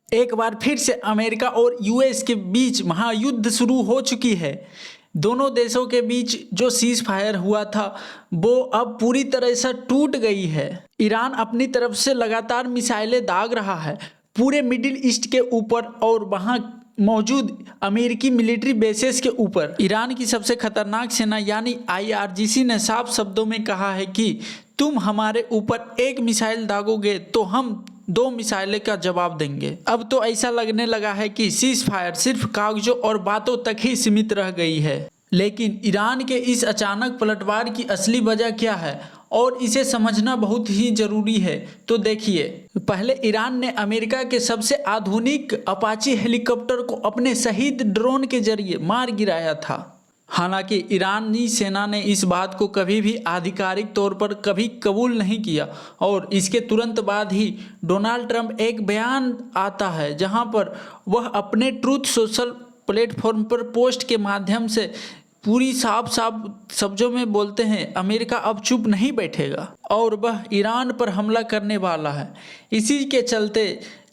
एक बार फिर से अमेरिका और यूएस के बीच महायुद्ध शुरू हो चुकी है। दोनों देशों के बीच जो सीज फायर हुआ था वो अब पूरी तरह से टूट गई है। ईरान अपनी तरफ से लगातार मिसाइलें दाग रहा है पूरे मिडिल ईस्ट के ऊपर और वहां मौजूद अमेरिकी मिलिट्री बेसेस के ऊपर। ईरान की सबसे खतरनाक सेना यानी आईआरजीसी ने साफ शब्दों में कहा है कि तुम हमारे ऊपर एक मिसाइल दागोगे तो हम 2 मिसाइलें का जवाब देंगे। अब तो ऐसा लगने लगा है कि सीज फायर सिर्फ कागजों और बातों तक ही सीमित रह गई है। लेकिन ईरान के इस अचानक पलटवार की असली वजह क्या है और इसे समझना बहुत ही जरूरी है। तो देखिए, पहले ईरान ने अमेरिका के सबसे आधुनिक अपाची हेलीकॉप्टर को अपने शहीद ड्रोन के जरिए मार गिराया था। हालांकि ईरानी सेना ने इस बात को कभी भी आधिकारिक तौर पर कभी कबूल नहीं किया और इसके तुरंत बाद ही डोनाल्ड ट्रंप एक बयान आता है जहां पर वह अपने ट्रूथ सोशल प्लेटफॉर्म पर पोस्ट के माध्यम से पूरी साफ साफ शब्दों में बोलते हैं अमेरिका अब चुप नहीं बैठेगा और वह ईरान पर हमला करने वाला है। इसी के चलते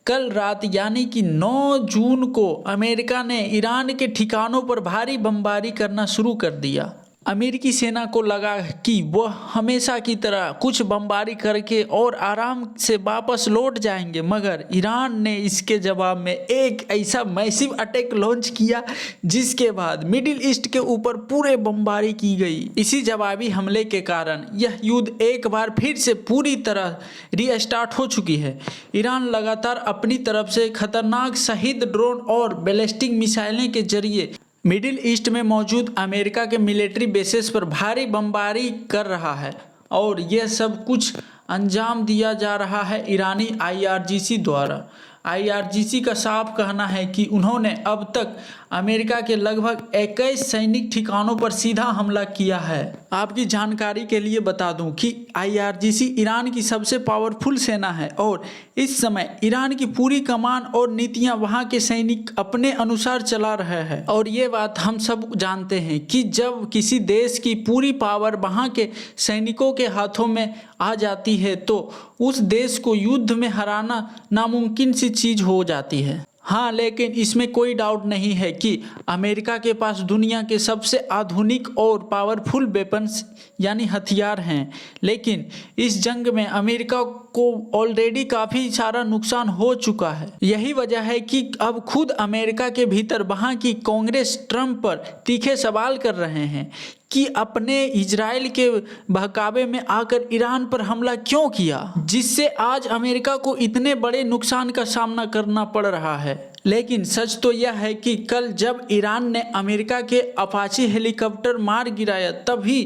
कल रात यानी कि 9 जून को अमेरिका ने ईरान के ठिकानों पर भारी बमबारी करना शुरू कर दिया। अमेरिकी सेना को लगा कि वह हमेशा की तरह कुछ बमबारी करके और आराम से वापस लौट जाएंगे, मगर ईरान ने इसके जवाब में एक ऐसा मैसिव अटैक लॉन्च किया जिसके बाद मिडिल ईस्ट के ऊपर पूरे बमबारी की गई। इसी जवाबी हमले के कारण यह युद्ध एक बार फिर से पूरी तरह रीस्टार्ट हो चुकी है। ईरान लगातार अपनी तरफ से खतरनाक शहीद ड्रोन और बैलिस्टिक मिसाइलें के जरिए मिडिल ईस्ट में मौजूद अमेरिका के मिलिट्री बेसेस पर भारी बमबारी कर रहा है और यह सब कुछ अंजाम दिया जा रहा है ईरानी आईआरजीसी द्वारा। आईआरजीसी का साफ कहना है कि उन्होंने अब तक अमेरिका के लगभग 21 सैनिक ठिकानों पर सीधा हमला किया है। आपकी जानकारी के लिए बता दूं कि आईआरजीसी ईरान की सबसे पावरफुल सेना है और इस समय ईरान की पूरी कमान और नीतियां वहां के सैनिक अपने अनुसार चला रहे हैं। और ये बात हम सब जानते हैं कि जब किसी देश की पूरी पावर वहां के सैनिकों के हाथों में आ जाती है तो उस देश को युद्ध में हराना नामुमकिन सी चीज हो जाती है। हाँ, लेकिन इसमें कोई डाउट नहीं है कि अमेरिका के पास दुनिया के सबसे आधुनिक और पावरफुल वेपन्स यानी हथियार हैं। लेकिन इस जंग में अमेरिका को ऑलरेडी काफ़ी सारा नुकसान हो चुका है। यही वजह है कि अब खुद अमेरिका के भीतर वहाँ की कांग्रेस ट्रंप पर तीखे सवाल कर रहे हैं कि अपने इजराइल के बहकावे में आकर ईरान पर हमला क्यों किया, जिससे आज अमेरिका को इतने बड़े नुकसान का सामना करना पड़ रहा है। लेकिन सच तो यह है कि कल जब ईरान ने अमेरिका के अपाची हेलीकॉप्टर मार गिराया तभी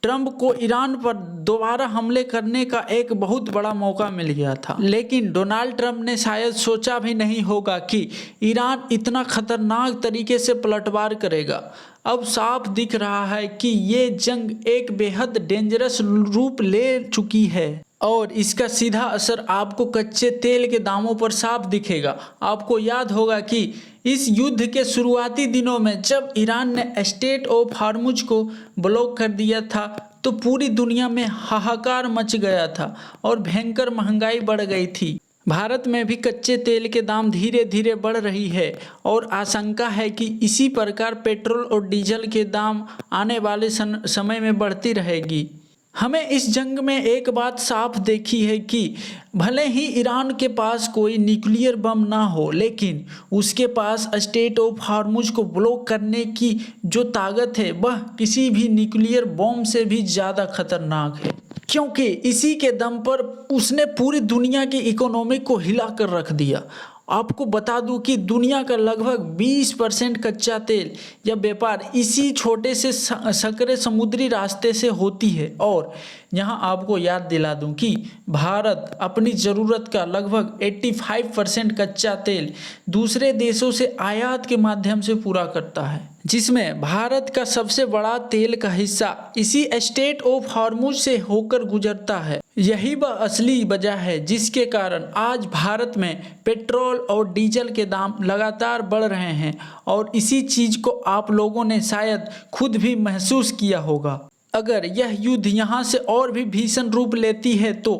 ट्रंप को ईरान पर दोबारा हमले करने का एक बहुत बड़ा मौका मिल गया था। लेकिन डोनाल्ड ट्रंप ने शायद सोचा भी नहीं होगा कि ईरान इतना खतरनाक तरीके से पलटवार करेगा। अब साफ दिख रहा है कि ये जंग एक बेहद डेंजरस रूप ले चुकी है और इसका सीधा असर आपको कच्चे तेल के दामों पर साफ दिखेगा। आपको याद होगा कि इस युद्ध के शुरुआती दिनों में जब ईरान ने स्ट्रेट ऑफ हॉर्मुज को ब्लॉक कर दिया था तो पूरी दुनिया में हाहाकार मच गया था और भयंकर महंगाई बढ़ गई थी। भारत में भी कच्चे तेल के दाम धीरे धीरे बढ़ रही है और आशंका है कि इसी प्रकार पेट्रोल और डीजल के दाम आने वाले समय में बढ़ती रहेगी। हमें इस जंग में एक बात साफ देखी है कि भले ही ईरान के पास कोई न्यूक्लियर बम ना हो, लेकिन उसके पास स्ट्रेट ऑफ हॉर्मुज को ब्लॉक करने की जो ताकत है वह किसी भी न्यूक्लियर बम से भी ज़्यादा खतरनाक है, क्योंकि इसी के दम पर उसने पूरी दुनिया की इकोनॉमी को हिला कर रख दिया। आपको बता दूं कि दुनिया का लगभग 20% कच्चा तेल या व्यापार इसी छोटे से संकरे समुद्री रास्ते से होती है। और यहाँ आपको याद दिला दूं कि भारत अपनी ज़रूरत का लगभग 85% कच्चा तेल दूसरे देशों से आयात के माध्यम से पूरा करता है, जिसमें भारत का सबसे बड़ा तेल का हिस्सा इसी स्ट्रेट ऑफ हॉर्मुज से होकर गुजरता है। यही वह असली वजह है जिसके कारण आज भारत में पेट्रोल और डीजल के दाम लगातार बढ़ रहे हैं और इसी चीज़ को आप लोगों ने शायद खुद भी महसूस किया होगा। अगर यह युद्ध यहाँ से और भी भीषण रूप लेती है तो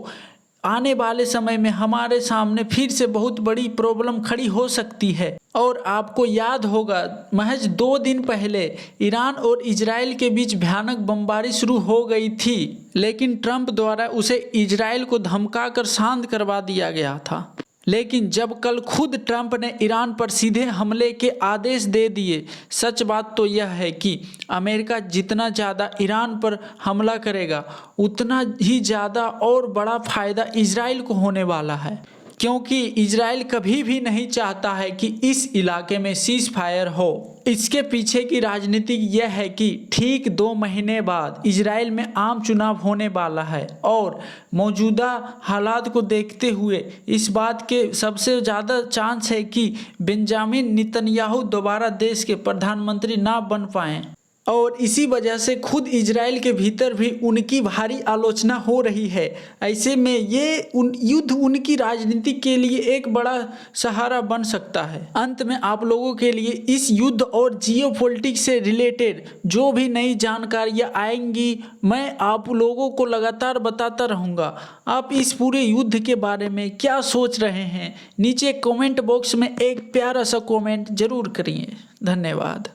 आने वाले समय में हमारे सामने फिर से बहुत बड़ी प्रॉब्लम खड़ी हो सकती है। और आपको याद होगा, महज 2 दिन पहले ईरान और इजराइल के बीच भयानक बमबारी शुरू हो गई थी, लेकिन ट्रंप द्वारा उसे इजराइल को धमकाकर शांत करवा दिया गया था। लेकिन जब कल खुद ट्रंप ने ईरान पर सीधे हमले के आदेश दे दिए, सच बात तो यह है कि अमेरिका जितना ज़्यादा ईरान पर हमला करेगा, उतना ही ज़्यादा और बड़ा फायदा इजराइल को होने वाला है, क्योंकि इजराइल कभी भी नहीं चाहता है कि इस इलाके में सीज फायर हो। इसके पीछे की राजनीति यह है कि ठीक 2 महीने बाद इजराइल में आम चुनाव होने वाला है और मौजूदा हालात को देखते हुए इस बात के सबसे ज़्यादा चांस है कि बेंजामिन नेतन्याहू दोबारा देश के प्रधानमंत्री ना बन पाएं। और इसी वजह से खुद इजराइल के भीतर भी उनकी भारी आलोचना हो रही है। ऐसे में ये युद्ध उनकी राजनीति के लिए एक बड़ा सहारा बन सकता है। अंत में आप लोगों के लिए इस युद्ध और जियोपॉलिटिक्स से रिलेटेड जो भी नई जानकारियाँ आएंगी, मैं आप लोगों को लगातार बताता रहूँगा। आप इस पूरे युद्ध के बारे में क्या सोच रहे हैं, नीचे कमेंट बॉक्स में एक प्यारा सा कमेंट जरूर करिए। धन्यवाद।